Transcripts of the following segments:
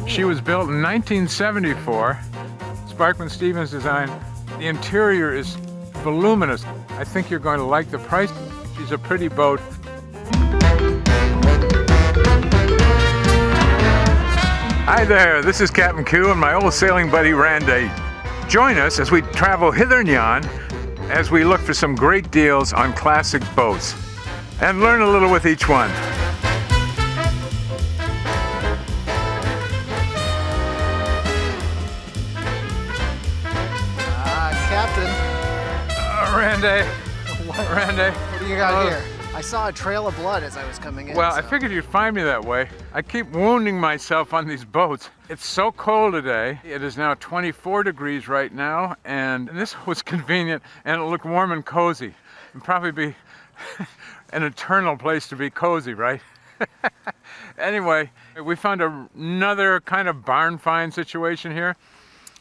She was built in 1974. Sparkman Stephens-designed. The interior is voluminous. I think you're going to like the price. She's a pretty boat. Hi there, this is Captain Q and my old sailing buddy Randy. Join us as we travel hither and yon as we look for some great deals on classic boats and learn a little with each one. Captain. Randy. Randy. What do you got here? I saw a trail of blood as I was coming in. Well, I figured you'd find me that way. I keep wounding myself on these boats. It's so cold today. It is now 24 degrees right now, and this was convenient, and it'll look warm and cozy. It'll probably be an eternal place to be cozy, right? Anyway, we found another kind of barn find situation here.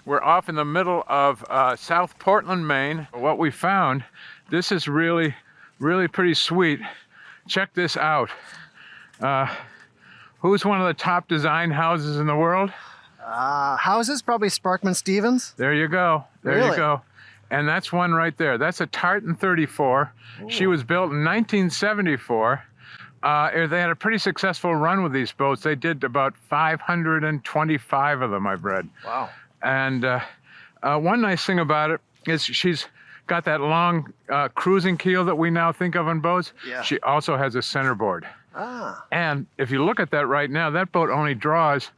We're off in the middle of South Portland, Maine. What we found, this is really pretty sweet. Check this out. Who's one of the top design houses in the world? Houses? Probably Sparkman Stephens. There you go. There you go. And that's one right there. That's a Tartan 34. Ooh. She was built in 1974. They had a pretty successful run with these boats. They did about 525 of them, I've read. Wow. And one nice thing about it is she's got that long cruising keel that we now think of on boats. Yeah. She also has a centerboard. Ah. And if you look at that right now, that boat only draws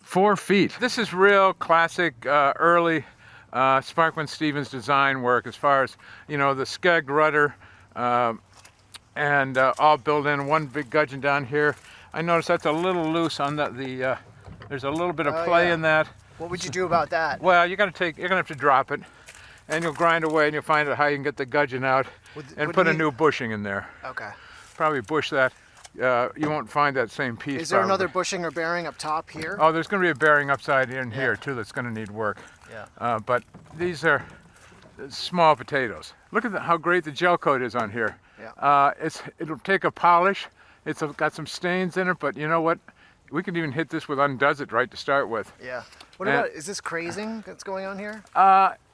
4 feet. This is real classic early Sparkman Stephens design work as far as, you know, the skeg rudder and all built in, one big gudgeon down here. I noticed that's a little loose on there's a little bit of play in that. What would you do about that? Well, you're gonna have to drop it, and you'll grind away, and you'll find out how you can get the gudgeon out and put a new bushing in there. Okay. Probably bush that. You won't find that same piece. Is there another bushing or bearing up top here? Oh, there's going to be a bearing upside in here too. That's going to need work. Yeah. But these are small potatoes. Look at how great the gel coat is on here. Yeah. It'll take a polish. It's got some stains in it, but you know what? We can even hit this with undoes it right to start with. Yeah. What about, is this crazing that's going on here?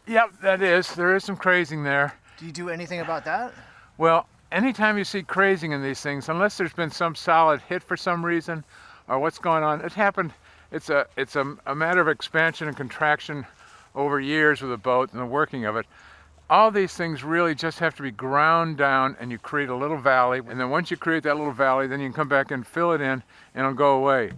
Yep, that is. There is some crazing there. Do you do anything about that? Well, anytime you see crazing in these things, unless there's been some solid hit for some reason, or what's going on, it happened. It's a matter of expansion and contraction over years with the boat and the working of it. All these things really just have to be ground down, and you create a little valley. And then once you create that little valley, then you can come back and fill it in, and it'll go away.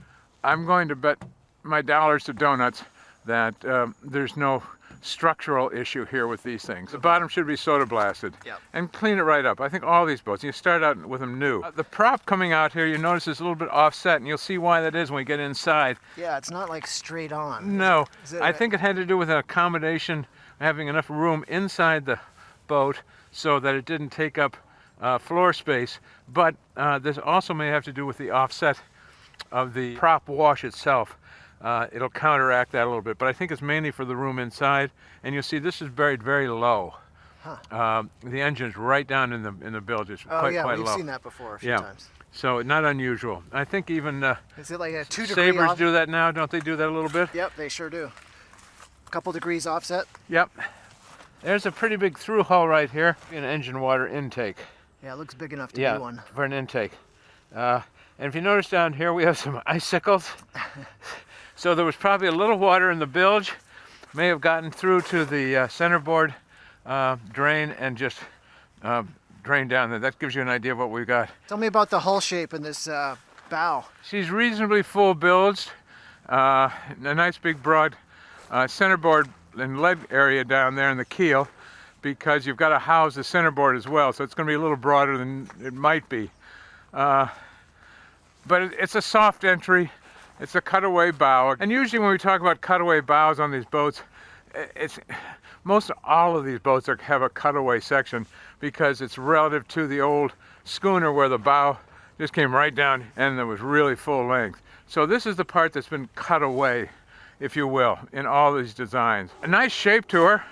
I'm going to bet my dollars to donuts that there's no structural issue here with these things. The bottom should be soda blasted. Yep. And clean it right up. I think all these boats, you start out with them new. The prop coming out here, you notice is a little bit offset, and you'll see why that is when we get inside. Yeah, it's not like straight on. No, I think it had to do with an accommodation, having enough room inside the boat so that it didn't take up floor space. But this also may have to do with the offset of the prop wash itself. It'll counteract that a little bit, but I think it's mainly for the room inside. And you'll see this is buried very low. Huh. The engine's right down in the bilge. It's quite low. We've seen that before a few times. So not unusual. I think even is it like a 2 degree Sabres do that now, don't they do that a little bit? Yep, they sure do. A couple degrees offset. Yep. There's a pretty big through hull right here. An engine water intake. Yeah, it looks big enough to be one. For an intake. And if you notice down here, we have some icicles. So there was probably a little water in the bilge, may have gotten through to the centerboard drain and just drained down there. That gives you an idea of what we've got. Tell me about the hull shape in this bow. She's reasonably full bilged. A nice big broad centerboard and leg area down there in the keel, because you've got to house the centerboard as well, so it's going to be a little broader than it might be. But it's a soft entry. It's a cutaway bow, and usually when we talk about cutaway bows on these boats, most all of these boats have a cutaway section, because it's relative to the old schooner where the bow just came right down and it was really full length. So this is the part that's been cut away, if you will, in all these designs. A nice shape to her,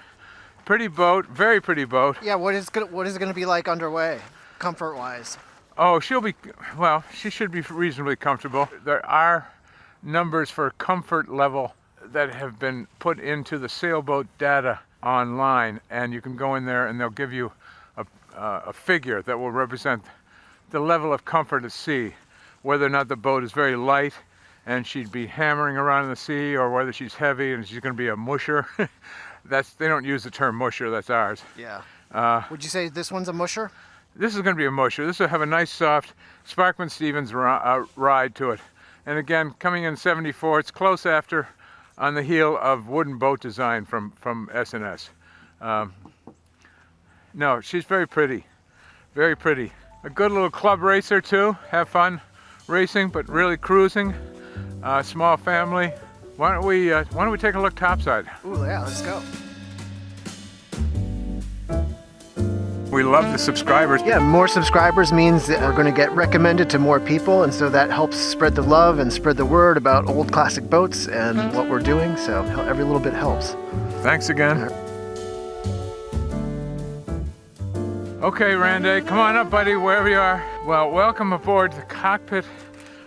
pretty boat, very pretty boat. Yeah, what is it going to be like underway, comfort-wise? Oh, she should be reasonably comfortable. There are numbers for comfort level that have been put into the Sailboat data online, and you can go in there and they'll give you a figure that will represent the level of comfort at sea, whether or not the boat is very light and she'd be hammering around in the sea, or whether she's heavy and she's going to be a musher. They don't use the term musher, that's ours. Yeah. Would you say this one's a musher? This is going to be a musher. This will have a nice soft Sparkman Stephens ride to it. And again, coming in 74, it's close after on the heel of wooden boat design from S&S. No, she's very pretty, very pretty. A good little club racer too. Have fun racing, but really cruising. Small family. Why don't we take a look topside? Ooh, yeah, let's go. We love the subscribers. Yeah, more subscribers means that we're going to get recommended to more people, and so that helps spread the love and spread the word about old classic boats and what we're doing, so every little bit helps. Thanks again. Okay, Randy, come on up, buddy, wherever you are. Well, welcome aboard the cockpit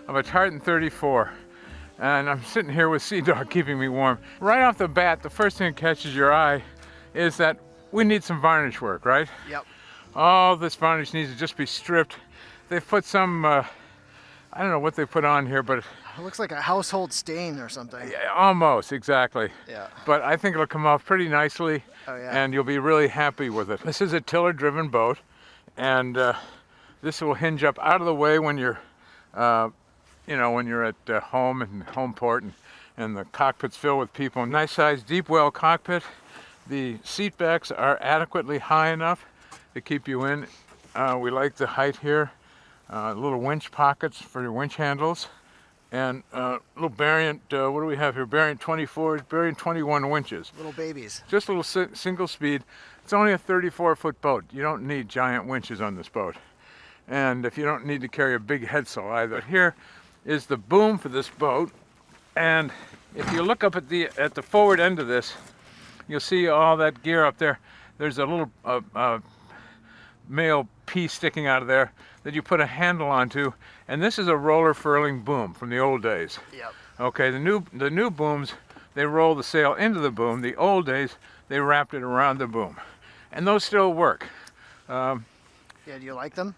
of a Tartan 34. And I'm sitting here with Sea Dog keeping me warm. Right off the bat, the first thing that catches your eye is that we need some varnish work, right? Yep. All this varnish needs to just be stripped. They've put some, I don't know what they put on here, but it looks like a household stain or something. Yeah, almost, exactly. Yeah. But I think it'll come off pretty nicely. Oh, yeah. And you'll be really happy with it. This is a tiller-driven boat, and this will hinge up out of the way when you're, when you're at home and home port, and the cockpit's filled with people. Nice sized deep well cockpit. The seat backs are adequately high enough to keep you in. We like the height here. Little winch pockets for your winch handles. And little Variant, what do we have here? Variant 24, Variant 21 winches. Little babies. Just a little single speed. It's only a 34-foot boat. You don't need giant winches on this boat. And if you don't need to carry a big headsail either. Here is the boom for this boat. And if you look up at the forward end of this, you'll see all that gear up there. There's a little male piece sticking out of there that you put a handle onto, and this is a roller furling boom from the old days. Yep. Okay, the new booms, they roll the sail into the boom. The old days, they wrapped it around the boom, and those still work. Yeah, do you like them?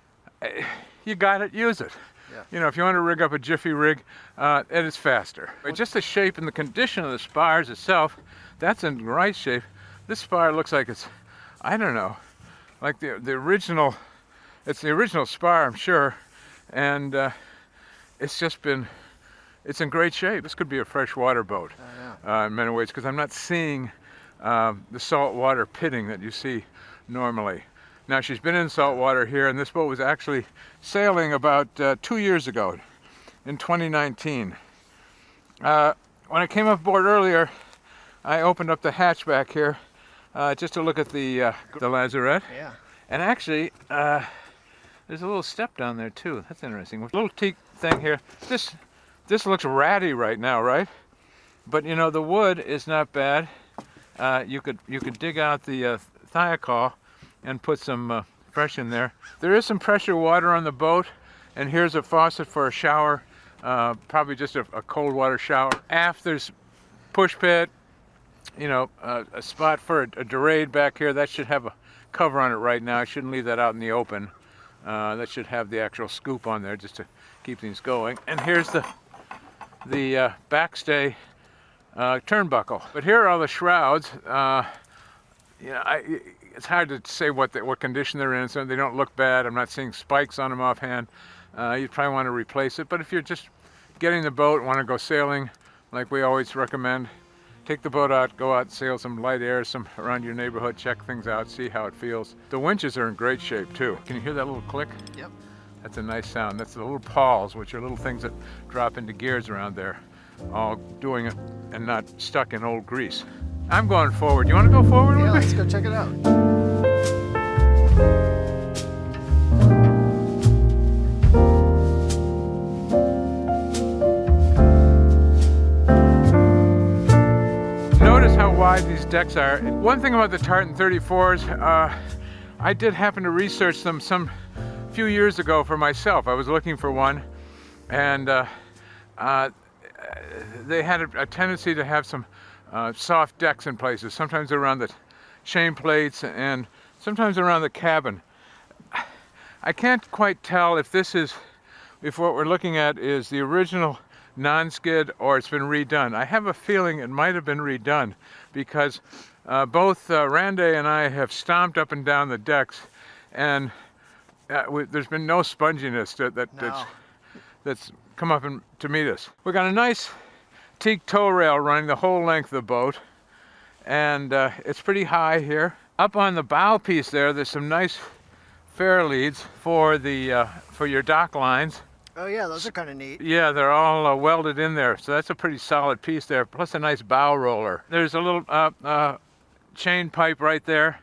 You got it, use it. Yeah. You know, if you want to rig up a jiffy rig, it is faster. But just the shape and the condition of the spars itself, that's in right shape. This spar looks like it's, I don't know, like the original. It's the original spar, I'm sure, and it's in great shape. This could be a freshwater boat in many ways, because I'm not seeing the salt water pitting that you see normally. Now, she's been in salt water here, and this boat was actually sailing about 2 years ago, in 2019. When I came up aboard earlier, I opened up the hatchback here just to look at the lazarette. Yeah. And actually, there's a little step down there too. That's interesting. A little teak thing here. This looks ratty right now, right? But you know, the wood is not bad. You could dig out the thiacol and put some fresh in there. There is some pressure water on the boat, and here's a faucet for a shower. Probably just a cold water shower. Aft there's push pit. You know, a spot for a dorade back here. That should have a cover on it right now. I shouldn't leave that out in the open. That should have the actual scoop on there just to keep things going. And here's the backstay turnbuckle. But here are all the shrouds. It's hard to say what condition they're in. So they don't look bad. I'm not seeing spikes on them offhand. You'd probably want to replace it. But if you're just getting the boat, want to go sailing, like we always recommend, take the boat out, go out, sail some light air, some around your neighborhood, check things out, see how it feels. The winches are in great shape too. Can you hear that little click? Yep. That's a nice sound. That's the little pawls, which are little things that drop into gears around there, all doing it and not stuck in old grease. I'm going forward. You want to go forward? Yeah, let's go check it out. Wide these decks are. One thing about the Tartan 34s, I did happen to research them some few years ago for myself. I was looking for one, and they had a tendency to have some soft decks in places, sometimes around the chain plates and sometimes around the cabin. I can't quite tell if if what we're looking at is the original non-skid or it's been redone. I have a feeling it might have been redone because both Randy and I have stomped up and down the decks, and there's been no sponginess that's come up to meet us. We got a nice teak tow rail running the whole length of the boat, and it's pretty high here. Up on the bow piece there's some nice fair leads for your dock lines. Oh yeah, those are kind of neat. Yeah, they're all welded in there, so that's a pretty solid piece there, plus a nice bow roller. There's a little chain pipe right there,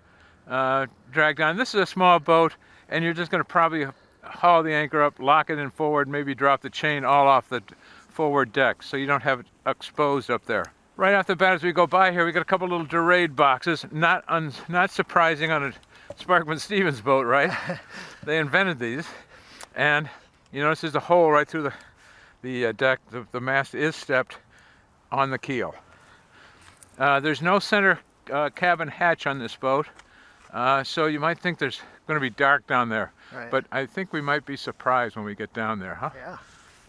dragged down. This is a small boat, and you're just going to probably haul the anchor up, lock it in forward, maybe drop the chain all off the forward deck so you don't have it exposed up there. Right off the bat as we go by here, we got a couple little Dorade boxes. Not surprising on a Sparkman Stephens boat, right? They invented these, and you notice there's a hole right through the deck. The mast is stepped on the keel. There's no center cabin hatch on this boat, so you might think there's going to be dark down there. Right. But I think we might be surprised when we get down there, huh? Yeah.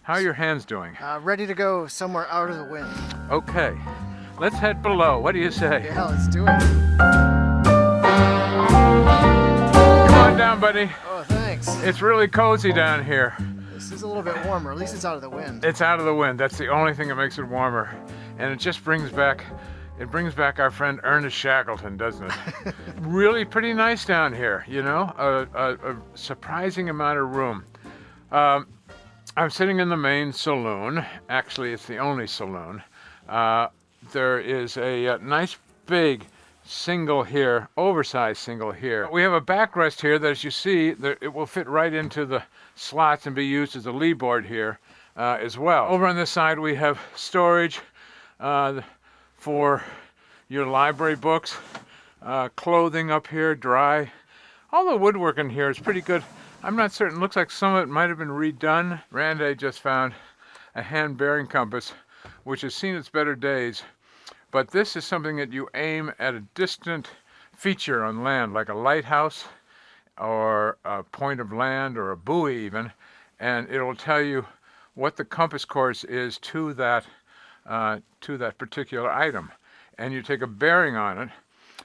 How are your hands doing? Ready to go somewhere out of the wind. Okay, let's head below. What do you say? Yeah, let's do it. Come on down, buddy. Oh, thanks. It's really cozy down here. This is a little bit warmer. At least it's out of the wind. It's out of the wind. That's the only thing that makes it warmer. And it just brings back our friend Ernest Shackleton, doesn't it? Really pretty nice down here, you know? A surprising amount of room. I'm sitting in the main saloon. Actually, it's the only saloon. There is a nice big single here, oversized single here. We have a backrest here that, as you see, it will fit right into the slots and be used as a lee board here as well. Over on this side, we have storage for your library books, clothing up here, dry. All the woodwork in here is pretty good. I'm not certain. Looks like some of it might have been redone. Randy just found a hand bearing compass, which has seen its better days. But this is something that you aim at a distant feature on land, like a lighthouse or a point of land or a buoy even, and it will tell you what the compass course is to that particular item. And you take a bearing on it,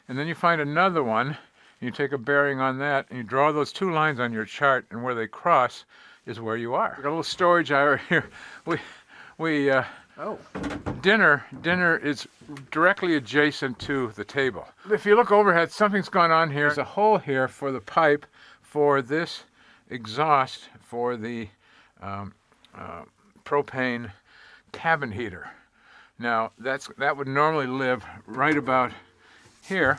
and then you find another one, you take a bearing on that, and you draw those two lines on your chart, and where they cross is where you are. Got a little storage area here. Dinner is directly adjacent to the table. If you look overhead, something's gone on here. There's a hole here for the pipe for this exhaust for the propane cabin heater. Now that would normally live right about here,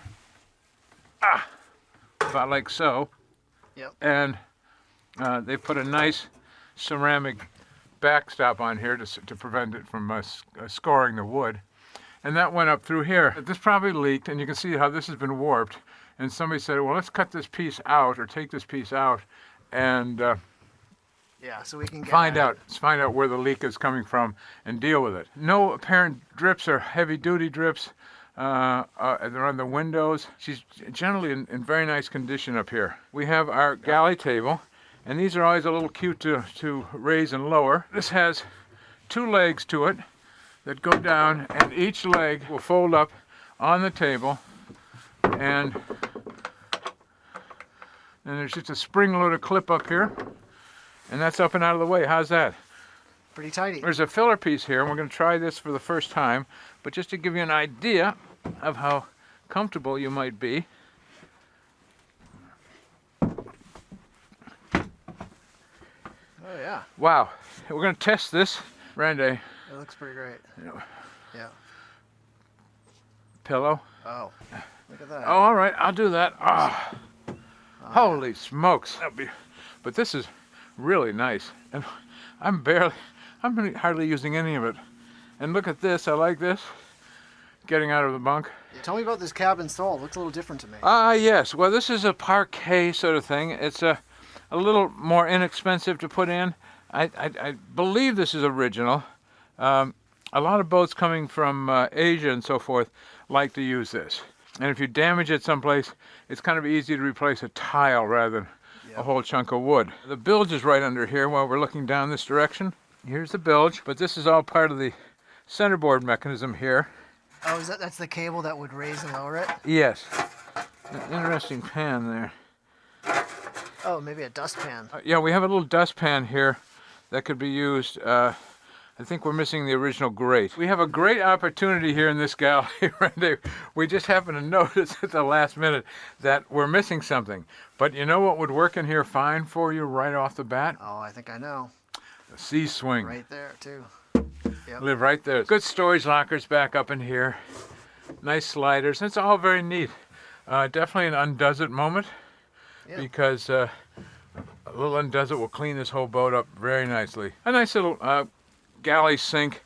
about like so. Yep. And they put a nice ceramic backstop on here to prevent it from scoring the wood, and that went up through here. This probably leaked, and you can see how this has been warped, and somebody said, well, let's cut this piece out or take this piece out and yeah, so we can find out where the leak is coming from and deal with it. No apparent drips or heavy duty drips. They're on the windows. She's generally in very nice condition up here. We have our galley table, and these are always a little cute to raise and lower. This has two legs to it that go down, and each leg will fold up on the table, and there's just a spring-loaded clip up here, and that's up and out of the way. How's that? Pretty tidy. There's a filler piece here, and we're going to try this for the first time, but just to give you an idea of how comfortable you might be. Oh yeah. Wow. We're going to test this. Randy. It looks pretty great. Yeah. Pillow. Oh, look at that. Oh, all right. I'll do that. Holy smokes. But this is really nice. And I'm hardly using any of it. And look at this. I like this. Getting out of the bunk. Tell me about this cabin stall. It looks a little different to me. Yes. Well, this is a parquet sort of thing. It's a little more inexpensive to put in. I believe this is original. A lot of boats coming from Asia and so forth like to use this. And if you damage it someplace, it's kind of easy to replace a tile rather than a whole chunk of wood. The bilge is right under here while we're looking down this direction. Here's the bilge, but this is all part of the centerboard mechanism here. Oh, that's the cable that would raise and lower it? Yes. An interesting pan there. Oh, maybe a dustpan. Yeah, we have a little dustpan here that could be used. I think we're missing the original grate. We have a great opportunity here in this galley. We just happened to notice at the last minute that we're missing something. But you know what would work in here fine for you right off the bat? Oh, I think I know. A C-swing. Right there, too. Yep. Live right there. Good storage lockers back up in here. Nice sliders. It's all very neat. Definitely an undoes it moment. Yeah. Because a little undoes it will clean this whole boat up very nicely. A nice little galley sink.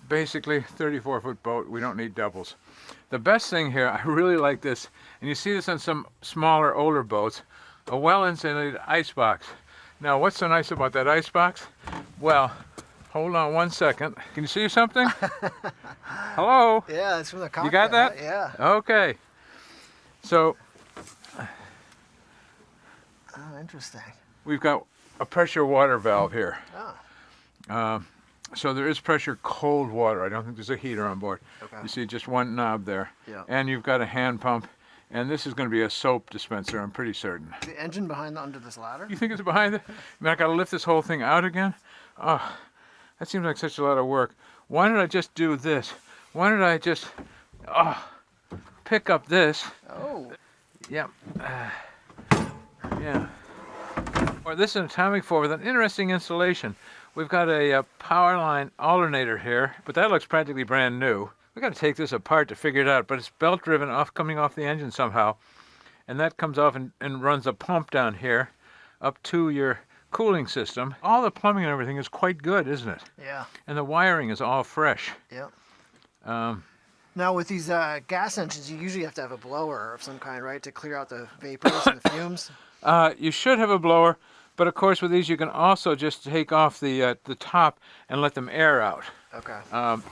Basically 34-foot boat. We don't need doubles. The best thing here, I really like this, and you see this on some smaller, older boats, a well-insulated icebox. Now, what's so nice about that icebox? Well, hold on one second. Can you see something? Hello? Yeah, it's from the cockpit. You got that? Right? Yeah. Okay. So, Oh, interesting. we've got a pressure water valve here. Oh. So there is pressure cold water. I don't think there's a heater on board. Okay. You see just one knob there. Yeah. And you've got a hand pump. And this is going to be a soap dispenser, I'm pretty certain. The engine under this ladder? You think it's behind it? I mean, I got to lift this whole thing out again? Oh, that seems like such a lot of work. Why did I just do this? Why did I just pick up this? Oh. Yep. Yeah. Or this is an atomic four with an interesting installation. We've got a power line alternator here, but that looks practically brand new. We've got to take this apart to figure it out, but it's belt driven coming off the engine somehow. And that comes off and runs a pump down here up to your cooling system. All the plumbing and everything is quite good, isn't it? Yeah. And the wiring is all fresh. Yep. Um, Now, with these gas engines, you usually have to have a blower of some kind, right, to clear out the vapors and the fumes? You should have a blower, but of course with these you can also just take off the top and let them air out. Okay.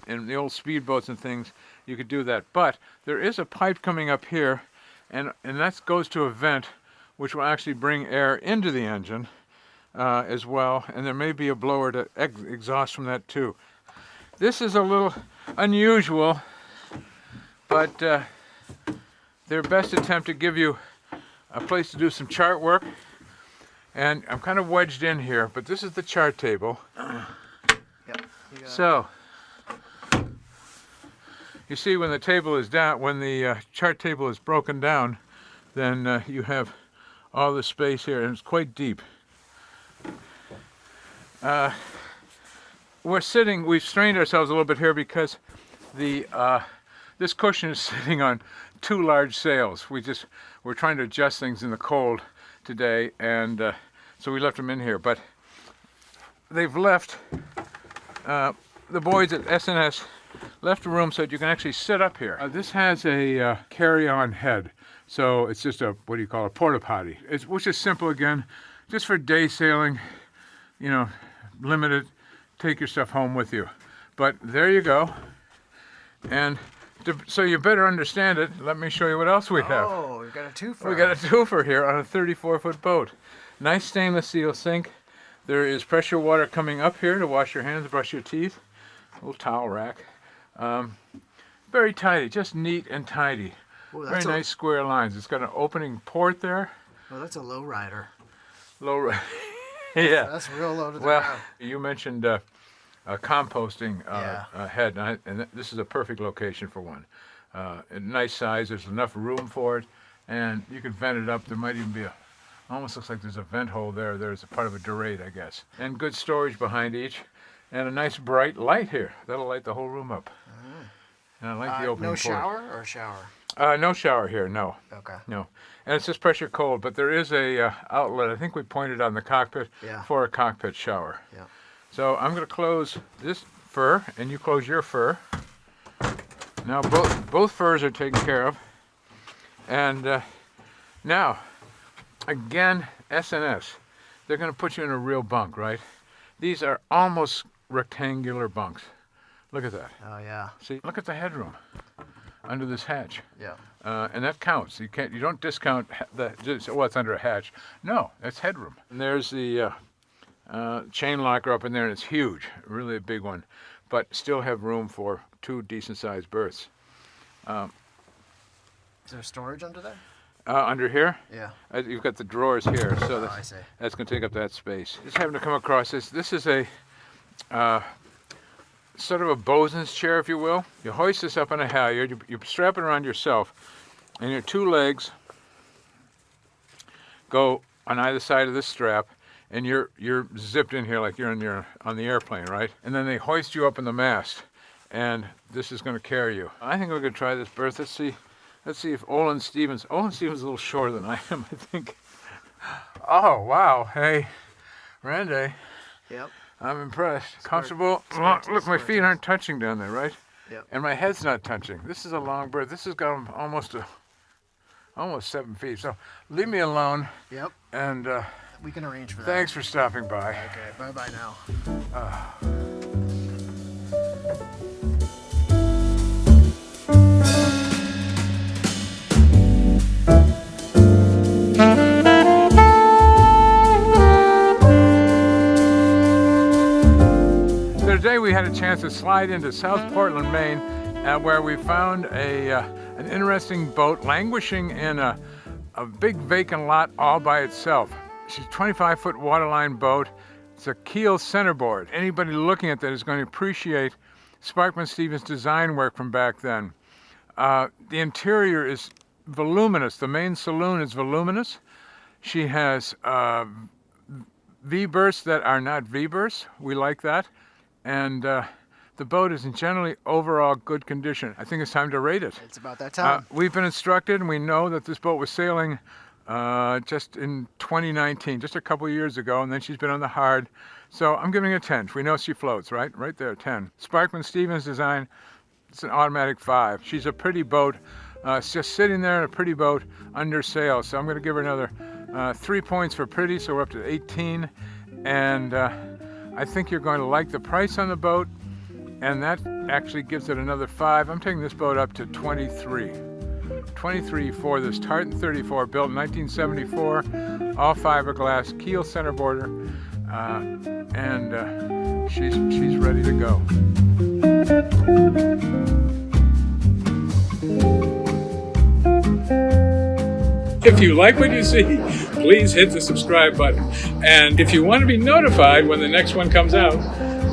In the old speedboats and things, you could do that. But there is a pipe coming up here, and that goes to a vent, which will actually bring air into the engine as well. And there may be a blower to exhaust from that too. This is a little unusual, but their best attempt to give you a place to do some chart work. And I'm kind of wedged in here, but this is the chart table. Yep. So, you see when the table is down, when the chart table is broken down, then you have all the space here, and it's quite deep. We've strained ourselves a little bit here because this cushion is sitting on two large sails. We're trying to adjust things in the cold today, and so we left them in here. But they've left, the boys at S&S left a room so that you can actually sit up here. This has a carry-on head, so it's just a, what do you call it, a porta potty. Which is simple again, just for day sailing, you know, limited, take your stuff home with you. But there you go. And so you better understand it, let me show you what else we have. Oh, we've got a twofer. We got a twofer here on a 34-foot boat. Nice stainless steel sink. There is pressure water coming up here to wash your hands, brush your teeth. A little towel rack. Very tidy, just neat and tidy. Ooh, very nice square lines. It's got an opening port there. Oh, that's a low rider. Low yeah. That's real low to the Well, ground. you mentioned a composting head, and this is a perfect location for one. A nice size, there's enough room for it, and you can vent it up. There might even be almost looks like there's a vent hole there. There's a part of a durate, I guess. And good storage behind each, and a nice bright light here. That'll light the whole room up. And I like the opening No port. shower or shower? No shower here, no. Okay. No. And it's just pressure cold, but there is a outlet, I think we pointed on the cockpit, for a cockpit shower. Yeah. So I'm going to close this fur, and you close your fur. Now both furs are taken care of. And now, again, S&S. They're going to put you in a real bunk, right? These are almost rectangular bunks. Look at that. Oh yeah. See, look at the headroom under this hatch. Yeah. And that counts. You don't discount it's under a hatch. No, that's headroom. And there's the chain locker up in there, and it's huge, really a big one, but still have room for 2 decent-sized berths. Is there storage under there? Under here, Yeah. you've got the drawers here, so I see. that's going to take up that space. Just happened to come across this. This is a sort of a bosun's chair, if you will. You hoist this up on a halyard, you strap it around yourself, and your 2 legs go on either side of this strap, and you're zipped in here like you're on the airplane, right? And then they hoist you up in the mast, and this is going to carry you. I think we're going to try this berth. Let's see if Olin Stephens is a little shorter than I am, I think. Oh, wow. Hey, Randy. Yep. I'm impressed. Comfortable. Look, my feet aren't touching down there, right? Yep. And my head's not touching. This is a long berth. This has got almost 7 feet. So leave me alone. Yep. And We can arrange for that. thanks for stopping by. Okay, bye-bye now. Today we had a chance to slide into South Portland, Maine, where we found an interesting boat languishing in a big vacant lot all by itself. She's a 25-foot waterline boat. It's a keel centerboard. Anybody looking at that is going to appreciate Sparkman Stephens' design work from back then. The interior is voluminous. The main saloon is voluminous. She has V-berths that are not V-berths. We like that. And the boat is in generally overall good condition. I think it's time to rate it. It's about that time. We've been instructed, and we know that this boat was sailing just in 2019, just a couple years ago, and then she's been on the hard. So I'm giving it a 10. We know she floats, right? Right there, 10. Sparkman Stephens-designed, it's an automatic 5. She's a pretty boat. It's just sitting there in a pretty boat under sail. So I'm going to give her another 3 points for pretty, so we're up to 18. And I think you're going to like the price on the boat, and that actually gives it another 5. I'm taking this boat up to 23. 23 for this Tartan 34, built in 1974, all fiberglass, keel centerboarder, and she's ready to go. If you like what you see, please hit the subscribe button. And if you want to be notified when the next one comes out,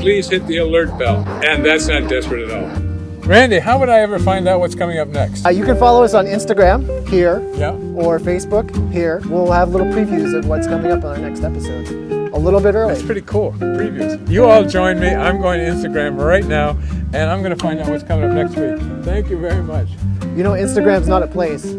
please hit the alert bell. And that's not desperate at all. Randy, how would I ever find out what's coming up next? You can follow us on Instagram here, Yeah. or Facebook here. We'll have little previews of what's coming up on our next episodes a little bit early. That's pretty cool. Previews. You all join me. I'm going to Instagram right now, and I'm going to find out what's coming up next week. Thank you very much. You know, Instagram's not a place.